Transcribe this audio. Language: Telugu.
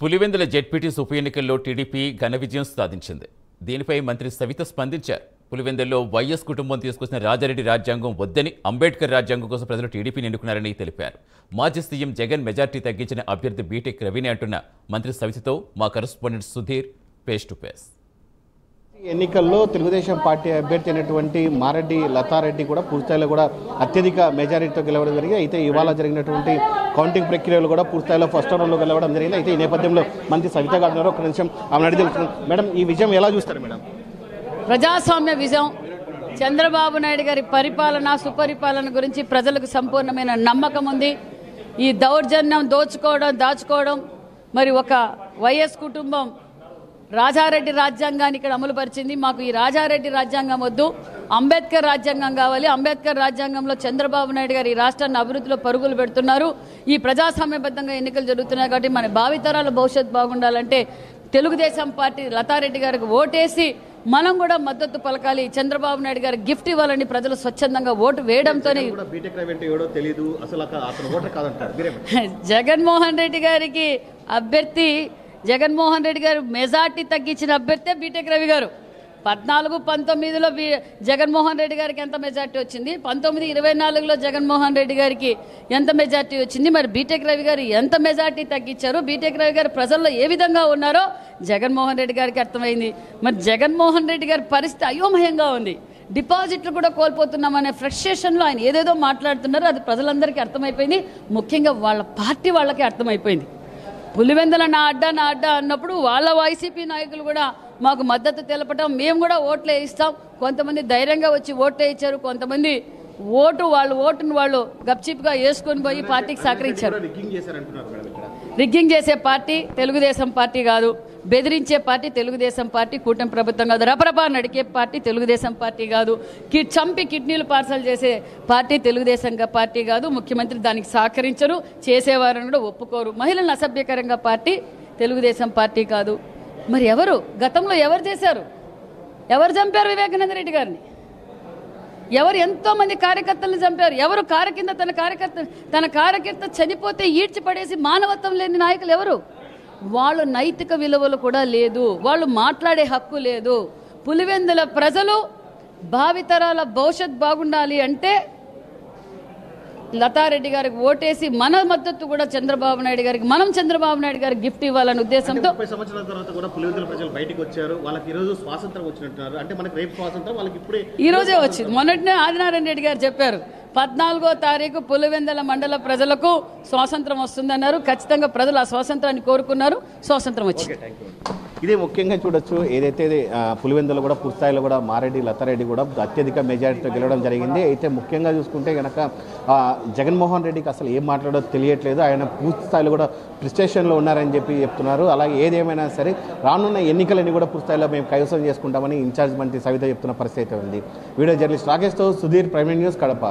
పులివెందుల జెడ్పీటీసీ ఉప ఎన్నికల్లో టీడీపీ ఘన విజయం సాధించింది. దీనిపై మంత్రి సవిత స్పందించారు. పులివెందుల్లో వైఎస్ కుటుంబం తీసుకొచ్చిన రాజారెడ్డి రాజ్యాంగం వద్దని, అంబేద్కర్ రాజ్యాంగం కోసం ప్రజలు టీడీపీని ఎన్నుకున్నారని తెలిపారు. మాజీ సీఎం జగన్ మెజార్టీ తగ్గించిన అభ్యర్థి బీటెక్ రవిని అంటున్న మంత్రి సవితతో మా correspondent Sudheer face to face. ఎన్నికల్లో తెలుగుదేశం పార్టీ అభ్యర్థి అయినటువంటి మారెడ్డి లతారెడ్డి కూడా పూర్తిస్థాయిలో కూడా అత్యధిక మెజారిటీతో గెలవడం జరిగింది. అయితే ఇవాళ జరిగినటువంటి కౌంటింగ్ ప్రక్రియలు కూడా పూర్తిస్థాయిలో ఫస్ట్ రౌండ్లో గెలవడం జరిగింది. అయితే ఈ నేపథ్యంలో మంత్రి సవిత గారు ఒక నిమిషం ఆమె అడిగి తెలుస్తుంది. మేడం, ఈ విజయం ఎలా చూస్తారు మేడం? ప్రజాస్వామ్య విజయం, చంద్రబాబు నాయుడు గారి పరిపాలన, సుపరిపాలన గురించి ప్రజలకు సంపూర్ణమైన నమ్మకం ఉంది. ఈ దౌర్జన్యం, దాచుకోవడం మరి ఒక వైఎస్ కుటుంబం రాజారెడ్డి రాజ్యాంగాన్ని ఇక్కడ అమలుపరిచింది. మాకు ఈ రాజారెడ్డి రాజ్యాంగం వద్దు, అంబేద్కర్ రాజ్యాంగం కావాలి. అంబేద్కర్ రాజ్యాంగంలో చంద్రబాబు నాయుడు గారు ఈ రాష్ట్రాన్ని అభివృద్ధిలో పరుగులు పెడుతున్నారు. ఈ ప్రజాస్వామ్యబద్ధంగా ఎన్నికలు జరుగుతున్నాయి కాబట్టి మన భావితరాల భవిష్యత్తు బాగుండాలంటే తెలుగుదేశం పార్టీ లతారెడ్డి గారికి ఓటేసి మనం కూడా మద్దతు పలకాలి. చంద్రబాబు నాయుడు గారు గిఫ్ట్ ఇవ్వాలని ప్రజలు స్వచ్ఛందంగా ఓటు వేయడంతోనే జగన్మోహన్ రెడ్డి గారికి అభ్యర్థి, జగన్మోహన్ రెడ్డి గారు మెజార్టీ తగ్గించిన అభ్యర్థి బీటెక్ రవి గారు. 14-19లో జగన్మోహన్ రెడ్డి గారికి ఎంత మెజార్టీ వచ్చింది, 19-24లో జగన్మోహన్ రెడ్డి గారికి ఎంత మెజార్టీ వచ్చింది, మరి బీటెక్ రవి గారు ఎంత మెజార్టీ తగ్గించారు, బీటెక్ రవి గారు ప్రజల్లో ఏ విధంగా ఉన్నారో జగన్మోహన్ రెడ్డి గారికి అర్థమైంది. మరి జగన్మోహన్ రెడ్డి గారి పరిస్థితి అయోమయంగా ఉంది. డిపాజిట్లు కూడా కోల్పోతున్నామనే ఫ్రస్ట్రేషన్లో ఆయన ఏదేదో మాట్లాడుతున్నారు. అది ప్రజలందరికీ అర్థమైపోయింది. ముఖ్యంగా వాళ్ళ పార్టీ వాళ్ళకి అర్థమైపోయింది. పులివెందుల నా అడ్డా అన్నప్పుడు వాళ్ళ వైసీపీ నాయకులు కూడా మాకు మద్దతు తెలపటం, మేము కూడా ఓట్లు వేయిస్తాం. కొంతమంది ధైర్యంగా వచ్చి ఓట్లు వేయించారు, కొంతమంది వాళ్ళ ఓటును వాళ్ళు గప్చిప్గా వేసుకొని పోయి పార్టీకి సహకరించారు. రిగ్గింగ్ చేసే పార్టీ తెలుగుదేశం పార్టీ కాదు, బెదిరించే పార్టీ తెలుగుదేశం పార్టీ, కూటమి ప్రభుత్వం కాదు, రపరపా నడికే పార్టీ తెలుగుదేశం పార్టీ కాదు, చంపి కిడ్నీలు పార్సల్ చేసే పార్టీ తెలుగుదేశం పార్టీ కాదు. ముఖ్యమంత్రి దానికి సహకరించరు, చేసేవారని కూడా ఒప్పుకోరు. మహిళలను అసభ్యకరంగా పార్టీ తెలుగుదేశం పార్టీ కాదు. మరి ఎవరు గతంలో ఎవరు చేశారు? ఎవరు చంపారు వివేకానంద రెడ్డి గారిని? ఎవరు ఎంతో మంది కార్యకర్తలను చంపారు? ఎవరు తన కార్యకర్త చనిపోతే ఈడ్చి పడేసి మానవత్వం లేని నాయకులు ఎవరు? వాళ్ళు నైతిక విలువలు కూడా లేదు, వాళ్ళు మాట్లాడే హక్కు లేదు. పులివెందుల ప్రజలు భావితరాల భవిష్యత్ బాగుండాలి అంటే లతారెడ్డి గారికి ఓటేసి మన మద్దతు కూడా చంద్రబాబు నాయుడు గారికి, మనం చంద్రబాబు నాయుడు గారికి గిఫ్ట్ ఇవ్వాలనే ఉద్దేశంతో 30 సంవత్సరాల తర్వాత కూడా పులివెందుల ప్రజలు బయటకు వచ్చారు. వాళ్ళకి ఈ రోజు స్వాతంత్రం వచ్చినట్టున్నారు. అంటే మనకి రేపు స్వాతంత్రం, వాళ్ళకి ఇప్పుడే ఈ రోజే వచ్చింది. మొన్నటినే ఆదినారాయణ రెడ్డి గారు చెప్పారు, 14వ తారీఖు పులివెందుల మండల ప్రజలకు స్వాతంత్రం వస్తుందన్నారు. ఖచ్చితంగా ప్రజలు ఆ స్వాతంత్రాన్ని కోరుకున్నారు, స్వాతంత్రం వచ్చింది. ఇదే ముఖ్యంగా చూడొచ్చు. ఏదైతే పులివెందులో కూడా పూర్తిస్థాయిలో కూడా మారెడ్డి లతారెడ్డి కూడా అత్యధిక మెజారిటీతో గెలవడం జరిగింది. అయితే ముఖ్యంగా చూసుకుంటే కనుక జగన్మోహన్ రెడ్డికి అసలు ఏం మాట్లాడో తెలియట్లేదు. ఆయన పూర్తిస్థాయిలో కూడా ఫ్రస్ట్రేషన్లో ఉన్నారని చెప్తున్నారు. అలాగే ఏదేమైనా సరే రానున్న ఎన్నికలని కూడా పూర్తిస్థాయిలో మేము కైవసం చేసుకుంటామని ఇన్ఛార్జ్ మంత్రి సవిత చెప్తున్న పరిస్థితి ఉంది. వీడియో జర్నలిస్ట్ రాకేష్తో సుధీర్, ప్రైమ్ న్యూస్, కడప.